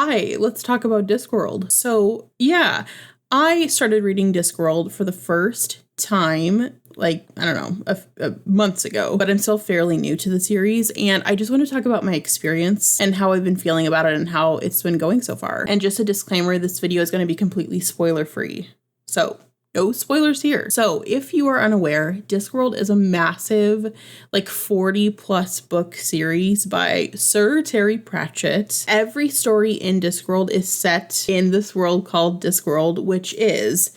Hi, let's talk about Discworld. So, yeah, I started reading Discworld for the first time, like, I don't know, months ago, but I'm still fairly new to the series, and I just want to talk about my experience and how I've been feeling about it and how it's been going so far. And just a disclaimer, this video is going to be completely spoiler-free. So, no spoilers here. So if you are unaware, Discworld is a massive, like 40 plus book series by Sir Terry Pratchett. Every story in Discworld is set in this world called Discworld, which is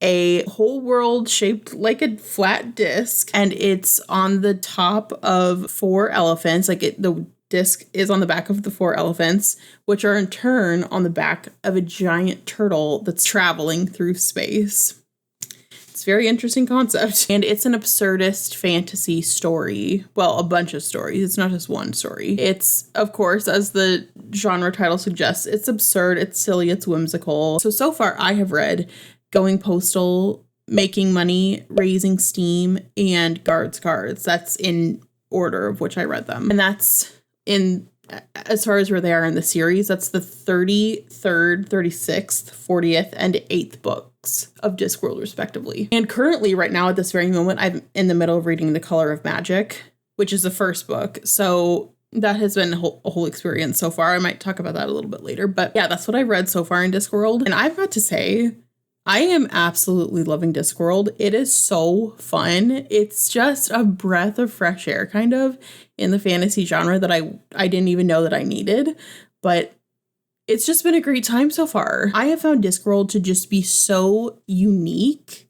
a whole world shaped like a flat disc, and it's on the top of 4 elephants. The disc is on the back of the 4 elephants, which are in turn on the back of a giant turtle that's traveling through space. It's a very interesting concept, and it's an absurdist fantasy story. Well, a bunch of stories. It's not just one story. It's, of course, as the genre title suggests, it's absurd, it's silly, it's whimsical. So far I have read Going Postal, Making Money, Raising Steam, and Guards Cards. That's in order of which I read them. And that's in, as far as where they are in the series, that's the 33rd, 36th, 40th, and 8th books of Discworld, respectively. And currently, right now, at this very moment, I'm in the middle of reading The Color of Magic, which is the first book. So that has been a whole experience so far. I might talk about that a little bit later. But yeah, that's what I've read so far in Discworld. And I've got to say, I am absolutely loving Discworld. It is so fun. It's just a breath of fresh air, kind of, in the fantasy genre that I didn't even know that I needed. But it's just been a great time so far. I have found Discworld to just be so unique.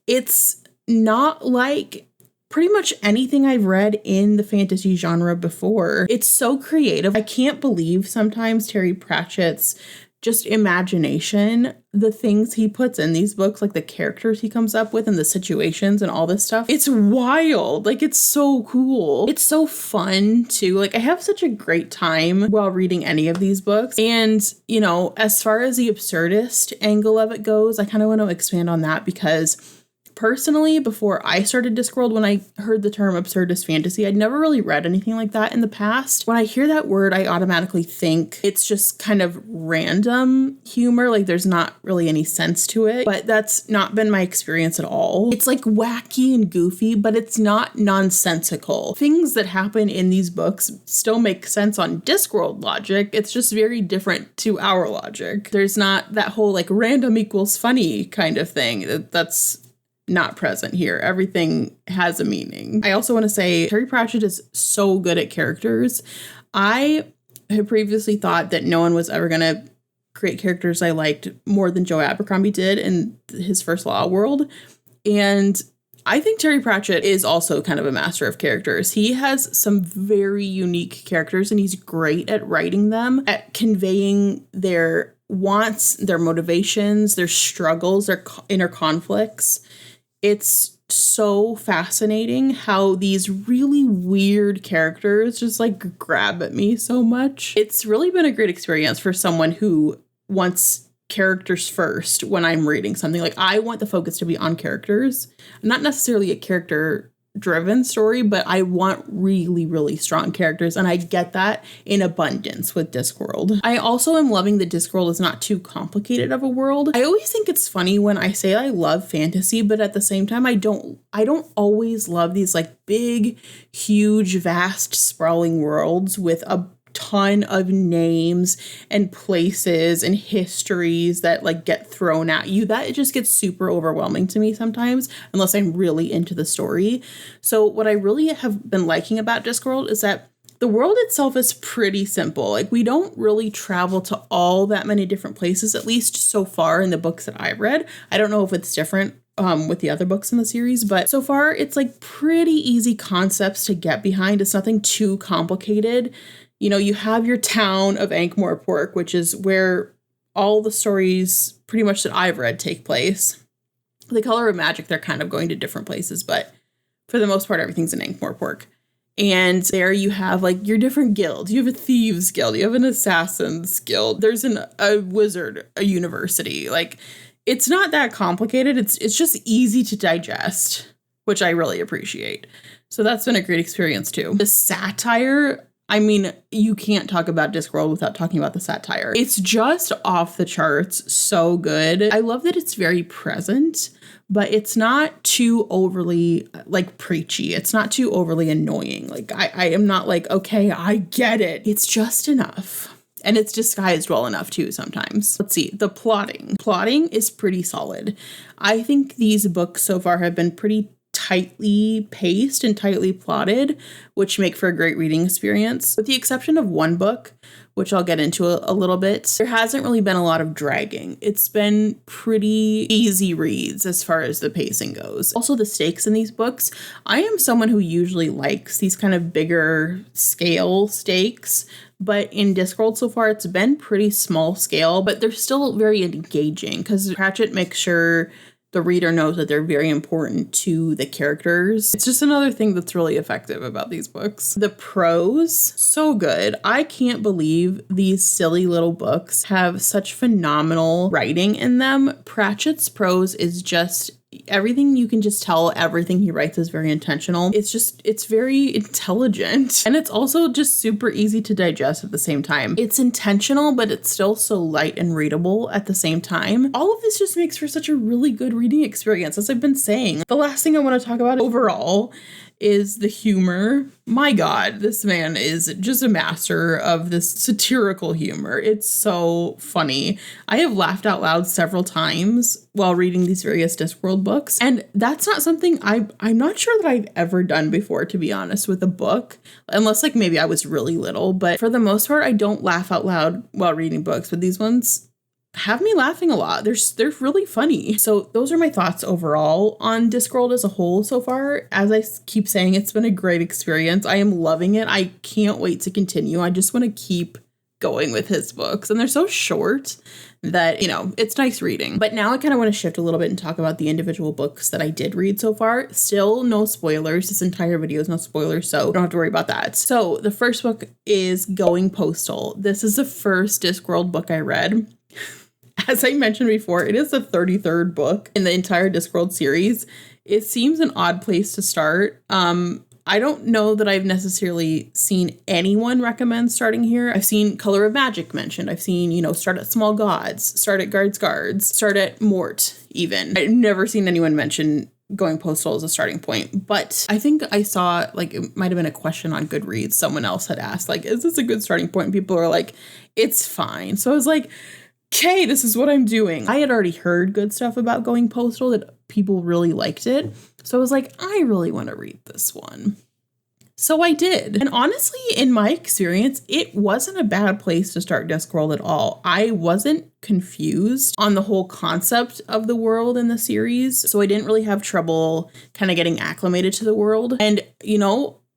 It's not like pretty much anything I've read in the fantasy genre before. It's so creative. I can't believe sometimes Terry Pratchett's just imagination, the things he puts in these books, like the characters he comes up with and the situations and all this stuff. It's wild. Like, it's so cool. It's so fun too. Like, I have such a great time while reading any of these books. And, you know, as far as the absurdist angle of it goes, I kind of want to expand on that because personally, before I started Discworld, when I heard the term absurdist fantasy, I'd never really read anything like that in the past. When I hear that word, I automatically think it's just kind of random humor, like there's not really any sense to it, but that's not been my experience at all. It's like wacky and goofy, but it's not nonsensical. Things that happen in these books still make sense on Discworld logic. It's just very different to our logic. There's not that whole like random equals funny kind of thing. That's not present here. Everything has a meaning. I also want to say Terry Pratchett is so good at characters. I had previously thought that no one was ever going to create characters I liked more than Joe Abercrombie did in his first Law world. And I think Terry Pratchett is also kind of a master of characters. He has some very unique characters, and he's great at writing them, at conveying their wants, their motivations, their struggles, their inner conflicts. It's so fascinating how these really weird characters just like grab at me so much. It's really been a great experience for someone who wants characters first when I'm reading something. Like, I want the focus to be on characters, not necessarily a character driven story, but I want really, really strong characters, and I get that in abundance with Discworld. I also am loving that Discworld is not too complicated of a world. I always think it's funny when I say I love fantasy, but at the same time, I don't always love these like big, huge, vast, sprawling worlds with a ton of names and places and histories that like get thrown at you. That it just gets super overwhelming to me sometimes, unless I'm really into the story. So what I really have been liking about Discworld is that the world itself is pretty simple. Like, we don't really travel to all that many different places, at least so far in the books that I've read. I don't know if it's different with the other books in the series, but so far it's like pretty easy concepts to get behind. It's nothing too complicated. You know, you have your town of Ankh-Morpork, which is where all the stories pretty much that I've read take place. The Color of Magic, they're kind of going to different places, but for the most part, everything's in Ankh-Morpork. And there you have like your different guilds. You have a thieves guild, you have an assassins guild. There's a wizard, a university. Like, it's not that complicated. It's just easy to digest, which I really appreciate. So that's been a great experience too. The satire I mean, you can't talk about Discworld without talking about the satire. It's just off the charts, so good. I love that it's very present, but it's not too overly like preachy. It's not too overly annoying. Like I am not like, okay, I get it. It's just enough. And it's disguised well enough too sometimes. Let's see, the plotting. Plotting is pretty solid. I think these books so far have been pretty tightly paced and tightly plotted, which make for a great reading experience. With the exception of one book, which I'll get into a little bit, there hasn't really been a lot of dragging. It's been pretty easy reads as far as the pacing goes. Also, the stakes in these books. I am someone who usually likes these kind of bigger scale stakes, but in Discworld so far, it's been pretty small scale, but they're still very engaging because Pratchett makes sure the reader knows that they're very important to the characters. It's just another thing that's really effective about these books. The prose, so good. I can't believe these silly little books have such phenomenal writing in them. Pratchett's prose is just everything. You can just tell everything he writes is very intentional. It's very intelligent. And it's also just super easy to digest at the same time. It's intentional, but it's still so light and readable at the same time. All of this just makes for such a really good reading experience, as I've been saying. The last thing I want to talk about overall is the humor. My God, this man is just a master of this satirical humor. It's so funny. I have laughed out loud several times while reading these various Discworld books, and that's not something I'm not sure that I've ever done before, to be honest, with a book, unless like maybe I was really little, but for the most part, I don't laugh out loud while reading books, but these ones have me laughing a lot. They're really funny. So those are my thoughts overall on Discworld as a whole so far. As I keep saying, it's been a great experience. I am loving it. I can't wait to continue. I just want to keep going with his books. And they're so short that, you know, it's nice reading. But now I kind of want to shift a little bit and talk about the individual books that I did read so far. Still no spoilers. This entire video is no spoilers, so don't have to worry about that. So the first book is Going Postal. This is the first Discworld book I read. As I mentioned before, it is the 33rd book in the entire Discworld series. It seems an odd place to start. I don't know that I've necessarily seen anyone recommend starting here. I've seen Color of Magic mentioned. I've seen, start at Small Gods, start at Guards, start at Mort even. I've never seen anyone mention Going Postal as a starting point, but I think I saw, like, it might have been a question on Goodreads. Someone else had asked, like, is this a good starting point? And people are like, it's fine. So I was like, okay, this is what I'm doing. I had already heard good stuff about Going Postal, that people really liked it. So I was like, I really want to read this one. So I did. And honestly, in my experience, it wasn't a bad place to start Discworld at all. I wasn't confused on the whole concept of the world in the series. So I didn't really have trouble kind of getting acclimated to the world. And,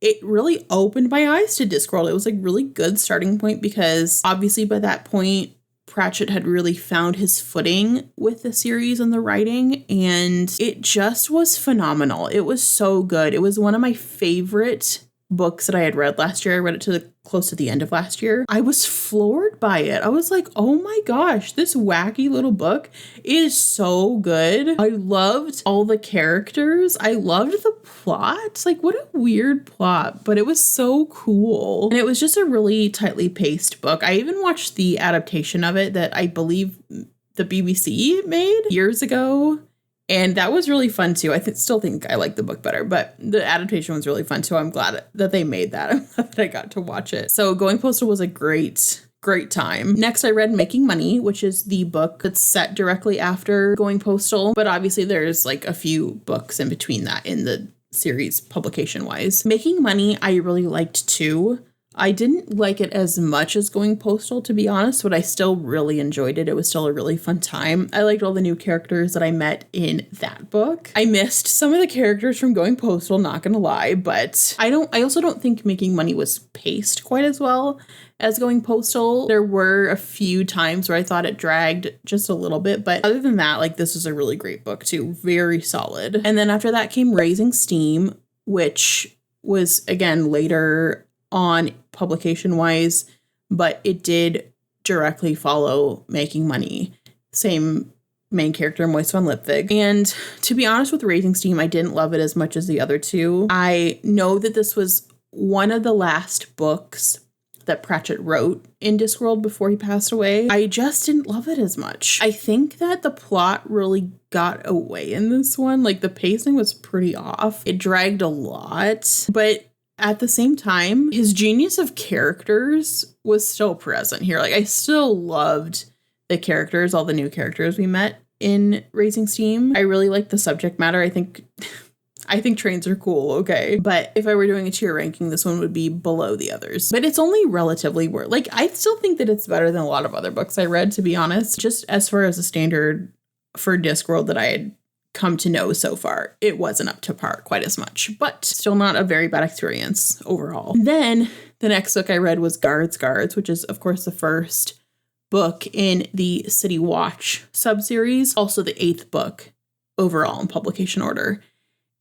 it really opened my eyes to Discworld. It was like really good starting point because obviously by that point, Pratchett had really found his footing with the series and the writing, and it just was phenomenal. It was so good. It was one of my favorite books that I had read last year. I read it close to the end of last year. I was floored by it. I was like, oh my gosh, this wacky little book is so good. I loved all the characters. I loved the plot. Like, what a weird plot, but it was so cool. And it was just a really tightly paced book. I even watched the adaptation of it that I believe the BBC made years ago. And that was really fun too. I still think I like the book better, but the adaptation was really fun too. I'm glad that they made that. I'm glad that I got to watch it. So Going Postal was a great time. Next, I read Making Money, which is the book that's set directly after Going Postal. But obviously there's like a few books in between that in the series publication wise. Making Money, I really liked too. I didn't like it as much as Going Postal, to be honest, but I still really enjoyed it. It was still a really fun time. I liked all the new characters that I met in that book. I missed some of the characters from Going Postal, not gonna lie, but I also don't think Making Money was paced quite as well as Going Postal. There were a few times where I thought it dragged just a little bit, but other than that, like, this is a really great book too. Very solid. And then after that came Raising Steam, which was, again, later on publication wise, but it did directly follow Making Money. Same main character, Moist von Lipwig. And to be honest with Raising Steam, I didn't love it as much as the other two. I know that this was one of the last books that Pratchett wrote in Discworld before he passed away. I just didn't love it as much. I think that the plot really got away in this one. Like, the pacing was pretty off. It dragged a lot, but at the same time, his genius of characters was still present here. Like, I still loved the characters, all the new characters we met in Raising Steam. I really liked the subject matter. I think trains are cool, okay? But if I were doing a tier ranking, this one would be below the others. But it's only relatively worth. Like, I still think that it's better than a lot of other books I read, to be honest. Just as far as the standard for Discworld that I had come to know so far, it wasn't up to par quite as much, but still not a very bad experience overall. Then the next book I read was Guards, which is, of course, the first book in the City Watch subseries, also the 8th book overall in publication order.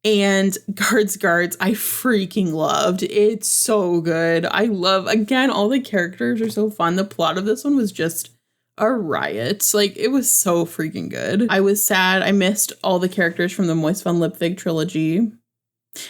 And Guards, I freaking loved. It's so good. I love, again, all the characters are so fun. The plot of this one was just a riot. Like, it was so freaking good. I was sad. I missed all the characters from the Moist Fun Lip Fig trilogy.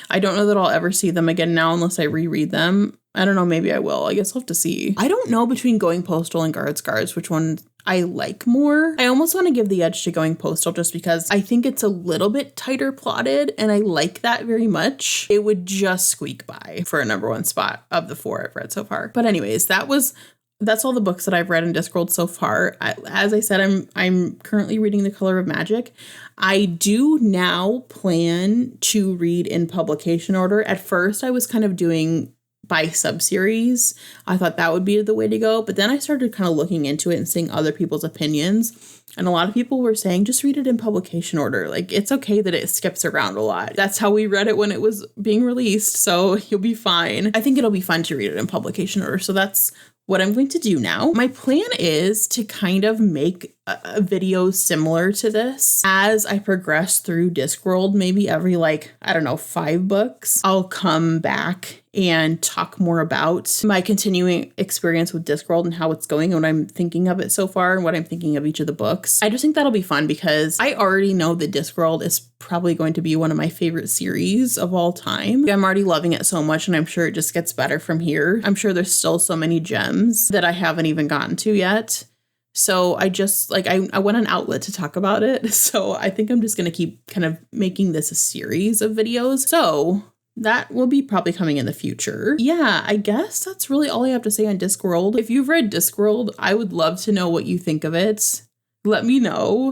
I don't know that I'll ever see them again now unless I reread them. I don't know, maybe I will. I guess I'll have to see. I don't know between Going Postal and Guards which one I like more. I almost want to give the edge to Going Postal just because I think it's a little bit tighter plotted and I like that very much. It would just squeak by for a number 1 spot of the 4 I've read so far. But anyways, that's all the books that I've read in Discworld so far. As I said, I'm currently reading The Color of Magic. I do now plan to read in publication order. At first, I was kind of doing by subseries. I thought that would be the way to go. But then I started kind of looking into it and seeing other people's opinions. And a lot of people were saying, just read it in publication order. Like, it's okay that it skips around a lot. That's how we read it when it was being released. So you'll be fine. I think it'll be fun to read it in publication order. So that's what I'm going to do now. My plan is to kind of make a video similar to this as I progress through Discworld. Maybe every 5 books, I'll come back and talk more about my continuing experience with Discworld and how it's going and what I'm thinking of it so far and what I'm thinking of each of the books. I just think that'll be fun because I already know that Discworld is probably going to be one of my favorite series of all time. I'm already loving it so much and I'm sure it just gets better from here. I'm sure there's still so many gems that I haven't even gotten to yet. So I just I want an outlet to talk about it. So I think I'm just going to keep kind of making this a series of videos. So that will be probably coming in the future. Yeah, I guess that's really all I have to say on Discworld. If you've read Discworld, I would love to know what you think of it. Let me know.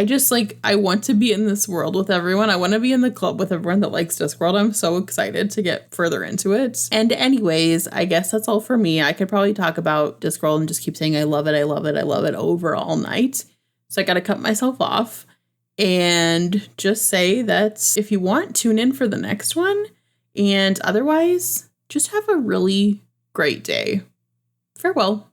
I want to be in this world with everyone. I want to be in the club with everyone that likes Discworld. I'm so excited to get further into it. And anyways, I guess that's all for me. I could probably talk about Discworld and just keep saying I love it over all night. So I got to cut myself off and just say that if you want, tune in for the next one. And otherwise, just have a really great day. Farewell.